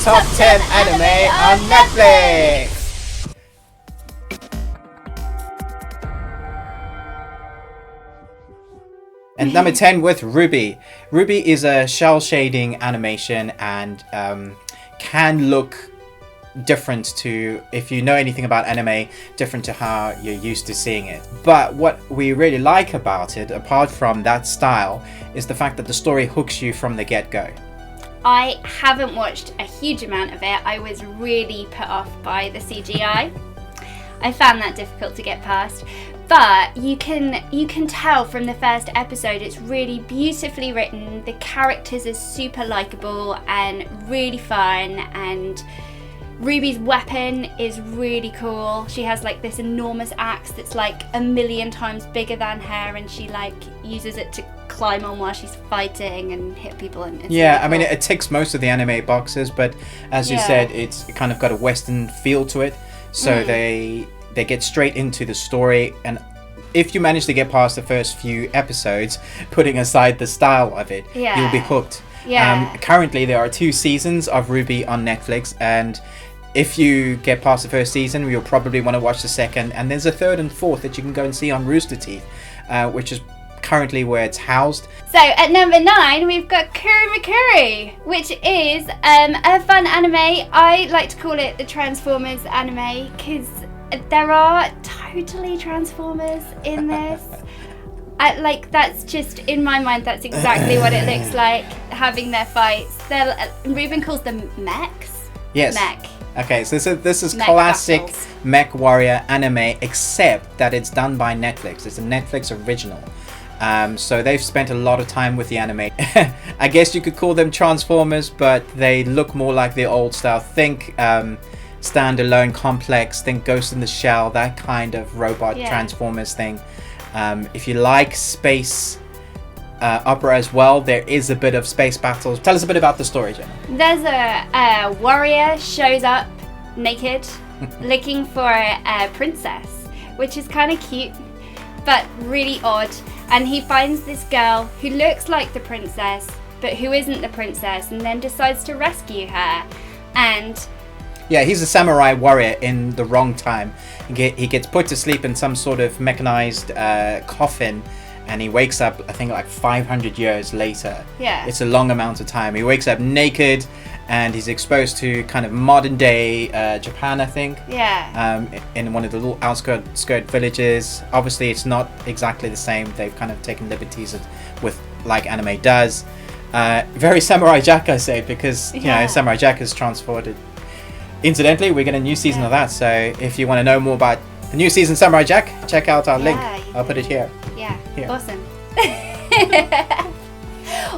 Top 10 Anime on Netflix! And number 10 with Ruby. Ruby is a shell shading animation and can look different to, if you know anything about anime, different to how you're used to seeing it. But what we really like about it, apart from that style, is the fact that the story hooks you from the get-go. I haven't watched a huge amount of it. I was really put off by the CGI. I found that difficult to get past. But you can tell from the first episode it's really beautifully written. The characters are super likable and really fun, and Ruby's weapon is really cool. She has like this enormous axe that's like 1,000,000 times bigger than her, and she like uses it to climb on while she's fighting and hit people. And yeah, really cool. I mean it ticks most of the anime boxes, but as you said, it's kind of got a Western feel to it. So they get straight into the story, and if you manage to get past the first few episodes, putting aside the style of it, you'll be hooked. Yeah. Currently, there are 2 seasons of Ruby on Netflix, and if you get past the first season, you'll probably want to watch the second, and there's a 3rd and 4th that you can go and see on Rooster Teeth, which is currently where it's housed. So at number 9 we've got Kurumakuru, which is a fun anime. I like to call it the Transformers anime because there are totally Transformers in this. That's just, in my mind, that's exactly what it looks like, having their fights. Ruben calls them mechs. Yes. Mech. Okay, so this is mech classic battles. Mech Warrior anime, except that it's done by Netflix. It's a Netflix original. So they've spent a lot of time with the anime. I guess you could call them Transformers, but they look more like the old style. Think standalone complex, think Ghost in the Shell, that kind of robot Transformers thing. If you like space opera as well, there is a bit of space battles. Tell us a bit about the story, Jenna. There's a warrior shows up naked looking for a princess, which is kind of cute but really odd, and he finds this girl who looks like the princess but who isn't the princess, and then decides to rescue her. And yeah, he's a samurai warrior in the wrong time. He gets put to sleep in some sort of mechanized coffin, and he wakes up, I think, like 500 years later. Yeah. It's a long amount of time. He wakes up naked, and he's exposed to kind of modern day Japan, I think. Yeah. In one of the little outskirt villages. Obviously, it's not exactly the same. They've kind of taken liberties with, like anime does. Very Samurai Jack, I say, because you know Samurai Jack is transported. Incidentally, we get a new season of that, so if you want to know more about the new season Samurai Jack, check out our link. I'll put it here. Yeah, here. Awesome.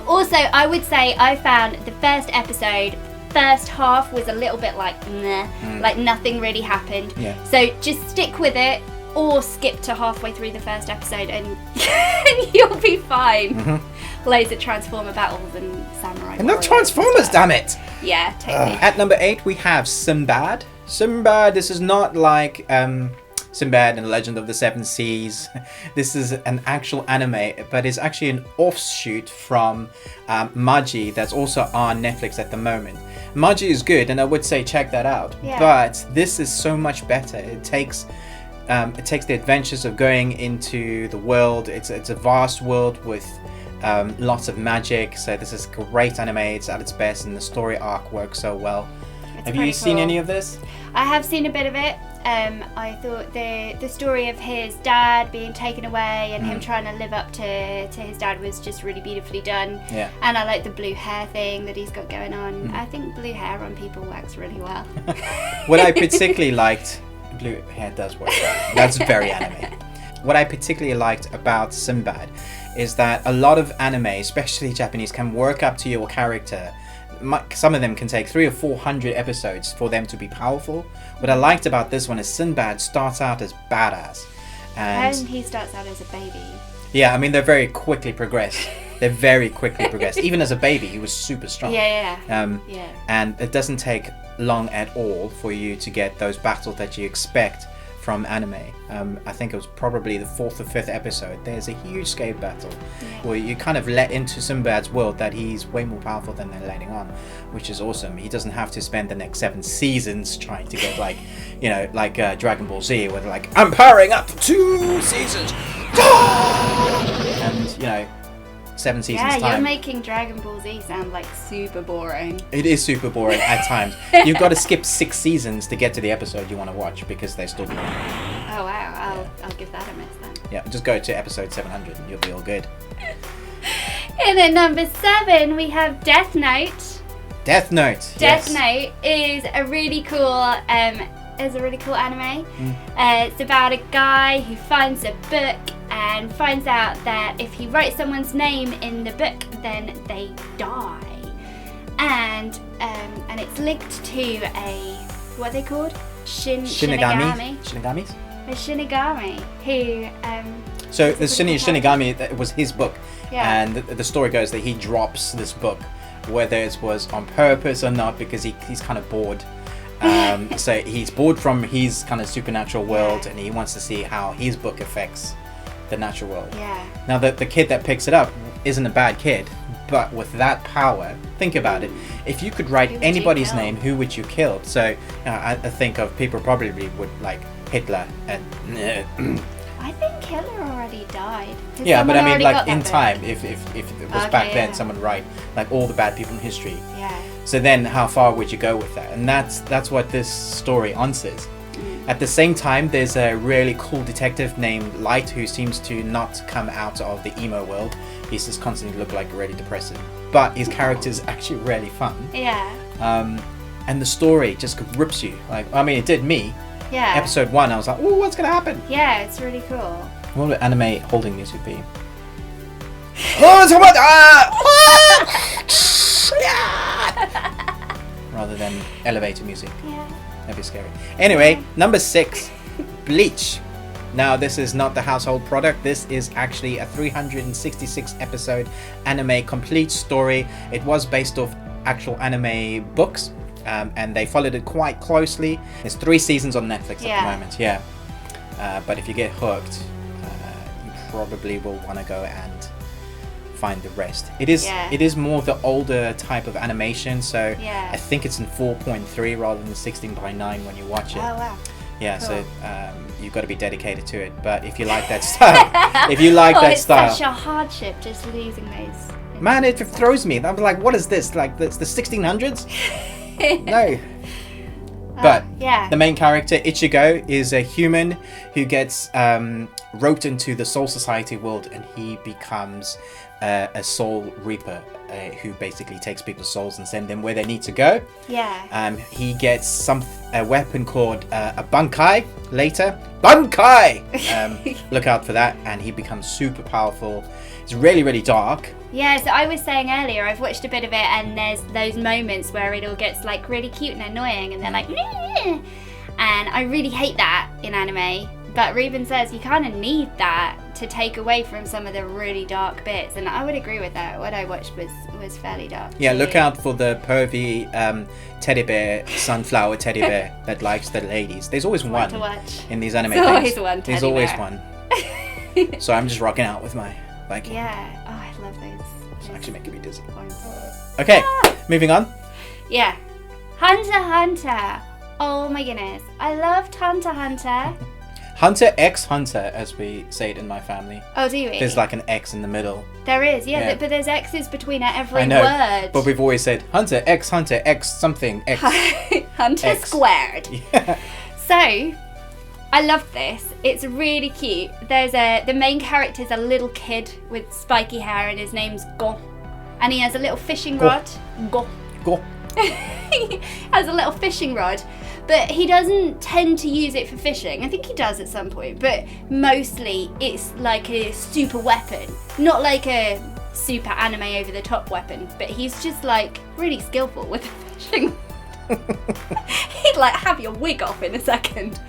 Also, I would say I found the first half was a little bit like meh, like nothing really happened. Yeah. So just stick with it, or skip to halfway through the first episode and you'll be fine. Loads of Transformer battles and samurai. And not Transformers, damn it! Yeah, totally. At number 8, we have Sinbad. Sinbad, this is not like Sinbad and the Legend of the Seven Seas. This is an actual anime, but it's actually an offshoot from Maji that's also on Netflix at the moment. Maji is good, and I would say check that out. Yeah. But this is so much better. It takes the adventures of going into the world. It's a vast world with lots of magic. So this is great anime. It's at its best, and the story arc works so well. Have you seen any of this? I have seen a bit of it. I thought the story of his dad being taken away and him trying to live up to his dad was just really beautifully done. Yeah. And I like the blue hair thing that he's got going on. I think blue hair on people works really well. What I particularly liked, blue hair does work well. That's very anime. What I particularly liked about Sinbad is that a lot of anime, especially Japanese, can work up to your character. Some of them can take 300 or 400 episodes for them to be powerful. What I liked about this one is Sinbad starts out as badass. And he starts out as a baby. Yeah, I mean, they're very quickly progressed. Even as a baby, he was super strong. Yeah. And it doesn't take long at all for you to get those battles that you expect from anime. I think it was probably the 4th or 5th episode. There's a huge scale battle where you kind of let into Sinbad's world that he's way more powerful than they're letting on, which is awesome. He doesn't have to spend the next 7 seasons trying to get like, you know, like Dragon Ball Z, where they're like, I'm powering up for 2 seasons, and you know, 7 seasons time. Yeah, you're making Dragon Ball Z sound like super boring. It is super boring at times. You've got to skip 6 seasons to get to the episode you want to watch because they're still boring. Oh wow, I'll give that a miss then. Yeah, just go to episode 700 and you'll be all good. And at number 7 we have Death Note. Death Note. Death Note is a really cool anime. It's about a guy who finds a book and finds out that if he writes someone's name in the book, then they die. And it's linked to a, what are they called? Shinigami. Shinigamis? A Shinigami who So the Shinigami, that was his book. Yeah. And the story goes that he drops this book, whether it was on purpose or not, because he's kind of bored. So he's bored from his kind of supernatural world, and he wants to see how his book affects the natural world. Yeah. Now the kid that picks it up isn't a bad kid, but with that power, think about it. If you could write anybody's name, who would you kill? So I think of people probably would like Hitler and. I think Hitler already died. Yeah, but I mean, like in time, if it was back then, yeah. someone write like all the bad people in history. Yeah. So then, how far would you go with that? And that's what this story answers. At the same time, there's a really cool detective named Light who seems to not come out of the emo world. He's just constantly look like really depressing, but his character is actually really fun. Yeah. And the story just grips you. Like, I mean, it did me. Yeah. Episode 1, I was like, "Ooh, what's gonna happen?" Yeah, it's really cool. What would anime holding music be? Oh, someone! Rather than elevator music. Yeah. That'd be scary. Anyway, number 6, Bleach. Now, this is not the household product. This is actually a 366 episode anime complete story. It was based off actual anime books, and they followed it quite closely. There's 3 seasons on Netflix at the moment. Yeah. But if you get hooked, you probably will want to go and find the rest. It is more the older type of animation, so I think it's in 4.3 rather than 16:9 when you watch it. Oh wow. Yeah, cool. So you've got to be dedicated to it. But if you like that style, it's such a hardship just losing those. Man, it throws me. I'm like, what is this? Like the 1600s? No. But the main character, Ichigo, is a human who gets roped into the Soul Society world, and he becomes a soul reaper who basically takes people's souls and send them where they need to go. Yeah. He gets a weapon called a bunkai later. Bunkai! Look out for that, and he becomes super powerful. It's really, really dark. Yeah, so I was saying earlier, I've watched a bit of it, and there's those moments where it all gets like really cute and annoying, and they're like, "Meh." And I really hate that in anime. But Ruben says you kind of need that to take away from some of the really dark bits, and I would agree with that. What I watched was fairly dark. Yeah, too. look out for the pervy teddy bear, sunflower teddy bear that likes the ladies. There's always one to watch. in these anime There's things. always one teddy There's always bear. one. So I'm just rocking out with my Viking. Yeah. Oh, I love those. It's actually making me dizzy. Points. Okay, moving on. Yeah. Hunter x Hunter. Oh my goodness. I loved Hunter x Hunter. Hunter x Hunter, as we say it in my family. Oh, do we? There's like an X in the middle. There is, yeah. But there's X's between every I know, word. but we've always said Hunter x something X. Hunter X. squared. Yeah. So, I love this. It's really cute. The main character's a little kid with spiky hair, and his name's Gon. And he has a little fishing rod. Gon. He has a little fishing rod, but he doesn't tend to use it for fishing. I think he does at some point, but mostly it's like a super weapon, not like a super anime over the top weapon, but he's just like really skillful with the fishing rod. He'd like have your wig off in a second.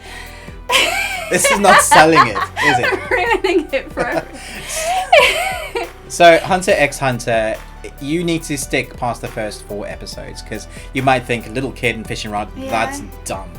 This is not selling it, is it? Ruining it for everyone. So Hunter x Hunter, you need to stick past the first 4 episodes, because you might think little kid and fishing rod, that's dumb.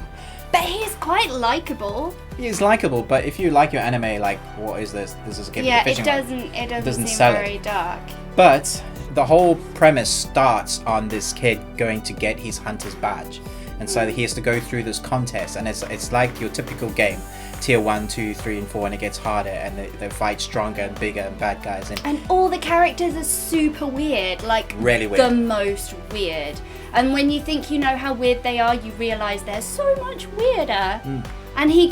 But he's quite likable. He's likable, but if you like your anime, like, what is this? This is a kid with a fishing rod. It doesn't seem sell very dark. But the whole premise starts on this kid going to get his hunter's badge. And so he has to go through this contest, and it's like your typical game. Tier 1, 2, 3, and 4, and it gets harder, and they fight stronger and bigger and bad guys. And all the characters are super weird, like really weird. The most weird. And when you think you know how weird they are, you realise they're so much weirder. And he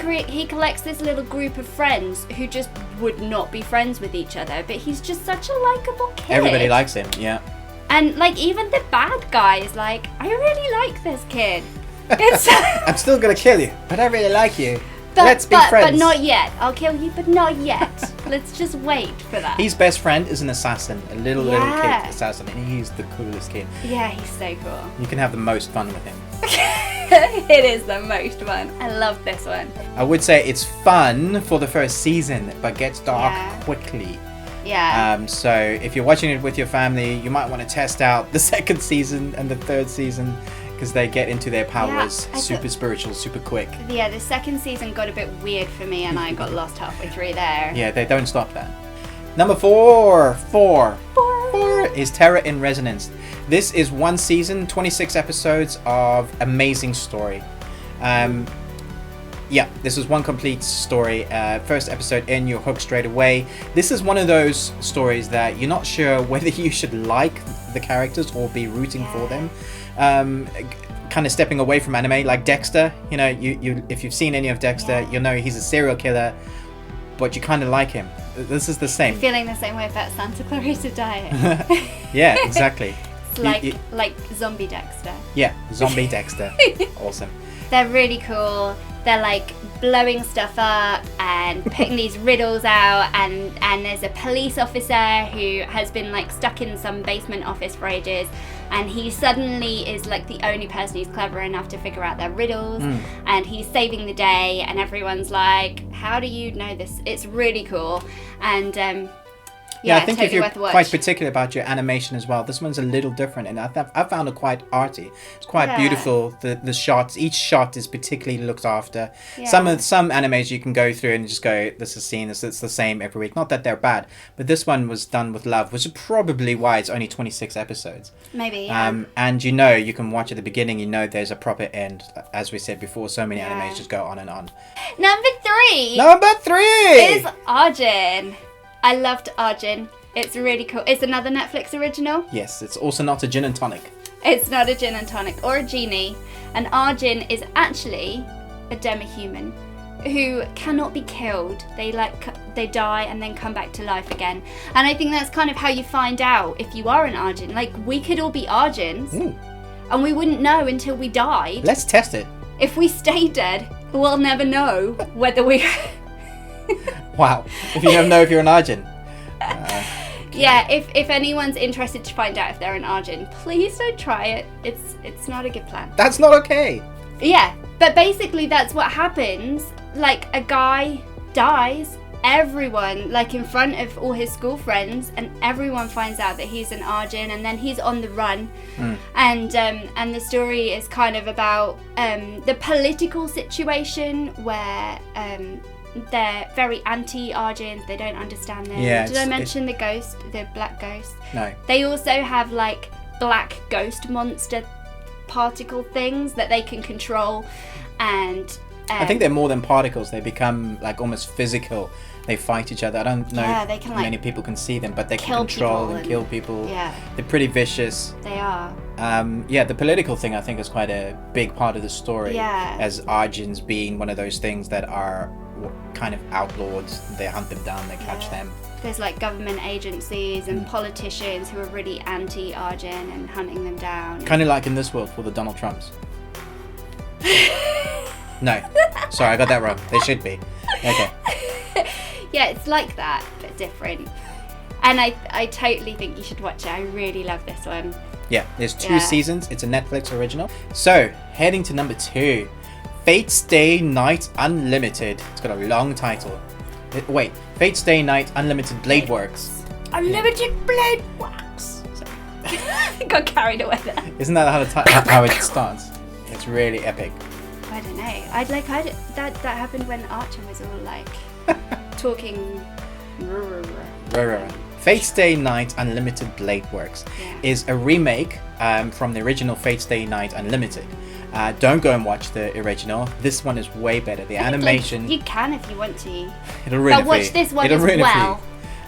collects this little group of friends who just would not be friends with each other, but he's just such a likeable kid. Everybody likes him, yeah. And like even the bad guys, like, I really like this kid. It's I'm still gonna kill you, but I really like you. Let's be friends. But not yet. I'll kill you, but not yet. Let's just wait for that. His best friend is an assassin, a little kid assassin, and he's the coolest kid. Yeah, he's so cool. You can have the most fun with him. It is the most fun. I love this one. I would say it's fun for the first season, but gets dark quickly. Yeah. So if you're watching it with your family, you might want to test out the second season and the third season, because they get into their powers super spiritual, super quick. Yeah, the second season got a bit weird for me, and I got lost halfway through there. Yeah, they don't stop that. Number 4 is Terror in Resonance. This is one season, 26 episodes of amazing story. Yeah, this is one complete story. First episode in, you're hooked straight away. This is one of those stories that you're not sure whether you should like the characters or be rooting for them. Kind of stepping away from anime, like Dexter. You know, you if you've seen any of Dexter, you'll know he's a serial killer, but you kind of like him. This is the same. I'm feeling the same way about Santa Clarita Diet. Yeah, exactly. It's like zombie Dexter. Yeah, zombie Dexter. Awesome. They're really cool. They're like blowing stuff up and putting these riddles out, and there's a police officer who has been like stuck in some basement office for ages, and he suddenly is like the only person who's clever enough to figure out their riddles, and he's saving the day, and everyone's like, how do you know this? It's really cool. And yeah, I think totally if you're worth a watch. quite particular about your animation as well, this one's a little different, and I found it quite arty. It's quite beautiful. The shots, each shot is particularly looked after. Yeah. Some animes you can go through and just go, this is seen, it's the same every week. Not that they're bad, but this one was done with love, which is probably why it's only 26 episodes. Maybe, yeah. And you can watch at the beginning, there's a proper end. As we said before, so many animes just go on and on. Number 3 is Arjun. I loved Arjun. It's really cool. It's another Netflix original. Yes, it's also not a gin and tonic. It's not a gin and tonic or a genie. And Arjun is actually a demi-human who cannot be killed. They die and then come back to life again. And I think that's kind of how you find out if you are an Arjun. Like, we could all be Arjuns, and we wouldn't know until we died. Let's test it. If we stay dead, we'll never know whether we... Wow. If you don't know if you're an Arjun. Yeah, if anyone's interested to find out if they're an Arjun, please don't try it. It's not a good plan. That's not okay. Yeah, but basically that's what happens. Like, a guy dies, everyone, like in front of all his school friends, and everyone finds out that he's an Arjun, and then he's on the run. And the story is kind of about the political situation where they're very anti-Arjuns. They don't understand them. Yeah, Did I mention the ghost, the black ghost? No. They also have like black ghost monster particle things that they can control, and I think they're more than particles. They become like almost physical. They fight each other. I don't know they can, if many people can see them, but they can kill control people and kill people. Yeah. They're pretty vicious. They are. The political thing I think is quite a big part of the story. Yeah. As Arjuns being one of those things that are kind of outlawed. They hunt them down, they catch them. There's like government agencies and politicians who are really anti-Arjun and hunting them down. Kind of like in this world for the Donald Trumps. No. Sorry, I got that wrong. They should be. Okay. Yeah, it's like that, but different. And I totally think you should watch it. I really love this one. Yeah, there's 2 seasons. It's a Netflix original. So, heading to number 2. Fatestaynight Unlimited. It's got a long title. Fatestaynight Unlimited Blade Works. Unlimited Blade Works. Sorry. Got carried away there. Isn't that how it starts? It's really epic. I don't know. That happened when Arjun was all like talking. Fatestaynight Unlimited Blade Works is a remake from the original Fatestaynight Unlimited. Don't go and watch the original. This one is way better. The animation. You can if you want to. It'll ruin it for watch you. this one as well.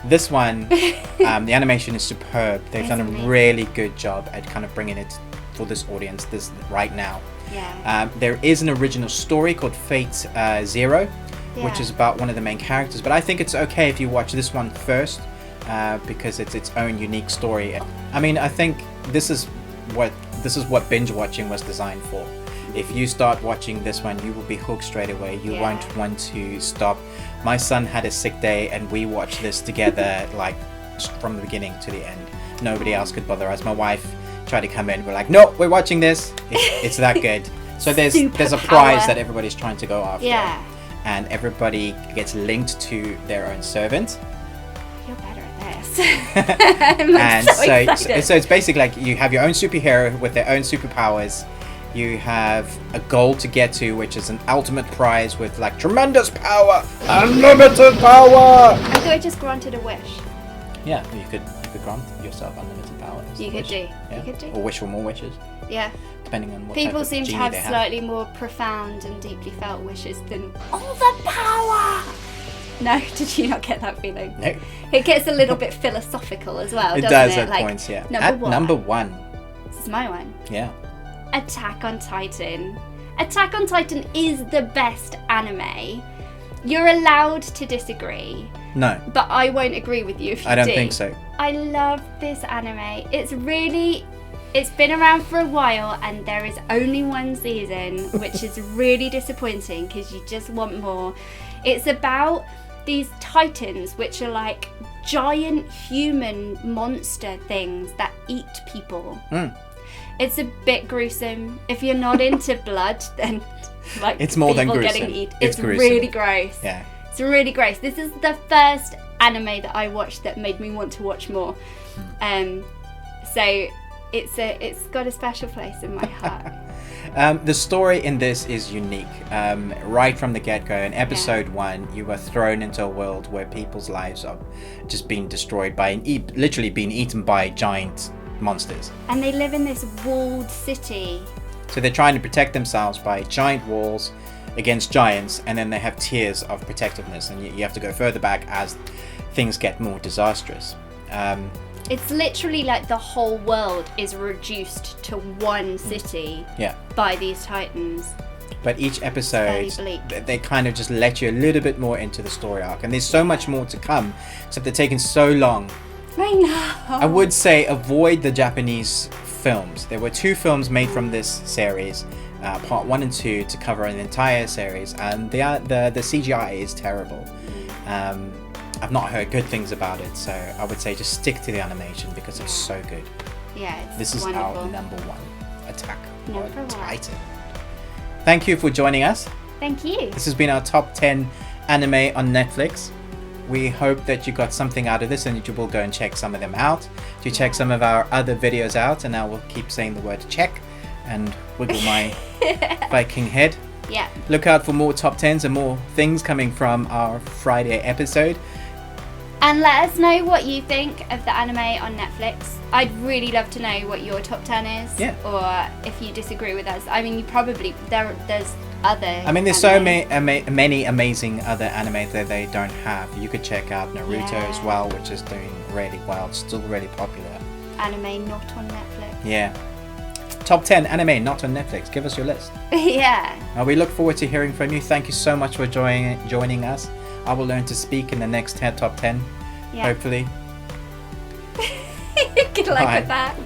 This one, the animation is superb. They've done a really good job at kind of bringing it for this audience right now. Yeah. There is an original story called Fate Zero, which is about one of the main characters. But I think it's okay if you watch this one first, because it's its own unique story. I mean, I think this is what binge watching was designed for. If you start watching this one, you will be hooked straight away. You won't want to stop. My son had a sick day and we watched this together, like from the beginning to the end. Nobody else could bother us. My wife tried to come in. We're like, no, we're watching this. It's that good. So there's a prize that everybody's trying to go after. Yeah. And everybody gets linked to their own servant. You're better at this. And so it's basically like you have your own superhero with their own superpowers. You have a goal to get to, which is an ultimate prize with like tremendous power, unlimited power. I thought I just granted a wish. Yeah, you could grant yourself unlimited power. You could do. Yeah. You could do. Or wish for more wishes. Yeah. Depending on what people type of seem to genie have they slightly more profound and deeply felt wishes than all the power. No, did you not get that feeling? No. It gets a little bit philosophical as well, doesn't it? Does at like, points, yeah. Number one. This is my one. Yeah. Attack on Titan. Attack on Titan is the best anime. You're allowed to disagree. No. But I won't agree with you if you do. I don't think so. I love this anime. It's been around for a while and there is only one season, which is really disappointing because you just want more. It's about these titans, which are like giant human monster things that eat people. It's a bit gruesome. If you're not into blood, then like it's more than people gruesome. getting eaten. It's gruesome. Really gross. Yeah. It's really gross. This is the first anime that I watched that made me want to watch more. So it's got a special place in my heart. The story in this is unique. Right from the get-go, in episode 1, you were thrown into a world where people's lives are just being destroyed by literally being eaten by giant monsters. And they live in this walled city. So they're trying to protect themselves by giant walls against giants, and then they have tiers of protectiveness, and you have to go further back as things get more disastrous. It's literally like the whole world is reduced to one city by these titans. But each episode, they kind of just let you a little bit more into the story arc, and there's so much more to come, except they're taking so long. I know. I would say avoid the Japanese films. There were 2 films made from this series, part 1 and 2, to cover an entire series, and the CGI is terrible. I've not heard good things about it, so I would say just stick to the animation because it's so good. Yeah, it's This is wonderful. our number 1 Attack on Titan. One. Thank you for joining us. Thank you. This has been our top 10 anime on Netflix. We hope that you got something out of this and that you will go and check some of them out. Do check some of our other videos out, and I will keep saying the word check and wiggle my Viking head. Yeah. Look out for more top 10s and more things coming from our Friday episode. And let us know what you think of the anime on Netflix. I'd really love to know what your top 10 is. Yeah. Or if you disagree with us. I mean, you probably... There's other... I mean, there's so many amazing other anime that they don't have. You could check out Naruto as well, which is doing really well. It's still really popular. Anime not on Netflix. Yeah. Top 10 anime not on Netflix. Give us your list. Yeah. We look forward to hearing from you. Thank you so much for joining us. I will learn to speak in the next top 10. Yeah. Hopefully. Good luck with that.